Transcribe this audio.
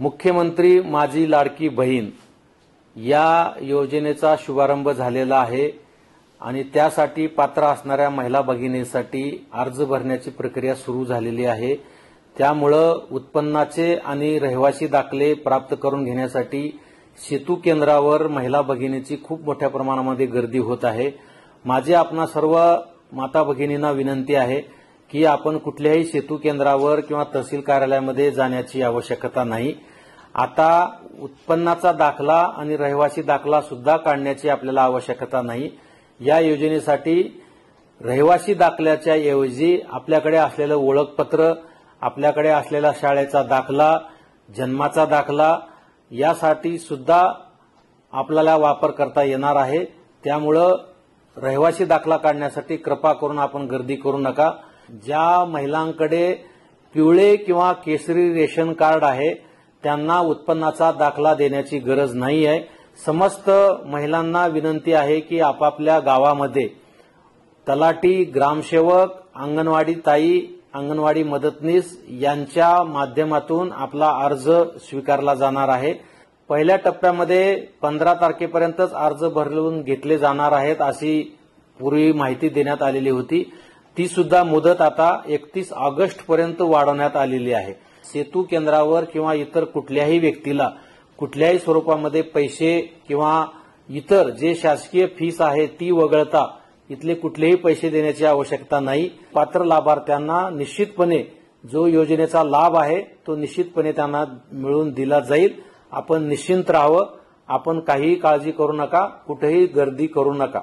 मुख्यमंत्री माझी लाडकी बहीण या योजनेचा शुभारंभ झालेला आहे आणि त्यासाठी पात्र असणाऱ्या महिला भगिनींसाठी अर्ज भरण्याची प्रक्रिया सुरू झालेली आहे। त्यामुळे उत्पन्नाचे आणि रहिवासी दाखले प्राप्त करून घेण्यासाठी सेतू केंद्रावर महिला भगिनींची खूप मोठ्या प्रमाणामध्ये गर्दी होत आहे। माझी आपणा सर्व माता भगिनींना विनंती आहे की आपण कुठल्याही सेतू केंद्रावर किंवा तहसील कार्यालयामध्ये जाण्याची आवश्यकता नाही। आता उत्पन्नाचा दाखला आणि रहिवासी दाखला सुद्धा काढण्याची आपल्याला आवश्यकता नाही। या योजनेसाठी रहिवासी दाखल्याच्या ऐवजी आपल्याकडे असलेलं ओळखपत्र, आपल्याकडे असलेला शाळेचा दाखला, जन्माचा दाखला यासाठी सुद्धा आपल्याला वापर करता येणार आहे। त्यामुळे रहिवासी दाखला काढण्यासाठी कृपा करून आपण गर्दी करू नका। ज्या महिलांकडे पिवळे किंवा केशरी रेशन कार्ड आहे त्यांना उत्पन्नाचा दाखला देण्याची गरज नाही आहे। समस्त महिलांना विनंती आहे की आपापल्या गावामध्ये तलाठी, ग्रामसेवक, अंगणवाडी ताई, अंगणवाडी मदतनीस यांच्या माध्यमातून आपला अर्ज स्वीकारला जाणार आहे। पहिल्या टप्प्यामध्ये 15 तारखेपर्यंतच अर्ज भरून घेतले जाणार आहेत अशी पूर्वी माहिती देण्यात आलेली होती। ती सुद्धा मुदत आता 31 ऑगस्ट पर्यंत वाढवण्यात आलेली आहे। सेतू केंद्रावर किंवा इतर कुठल्याही व्यक्तीला कुठल्याही स्वरूपामध्ये पैसे किंवा इतर जे शासकीय फीस आहे ती वगळता इथले कुठलेही पैसे देण्याची आवश्यकता नाही। पात्र लाभार्थ्यांना निश्चितपणे जो योजनेचा लाभ आहे तो निश्चितपणे त्यांना मिळवून दिला जाईल। आपण निश्चिंत राहावं, आपण काही काळजी करू नका, कुठेही गर्दी करू नका।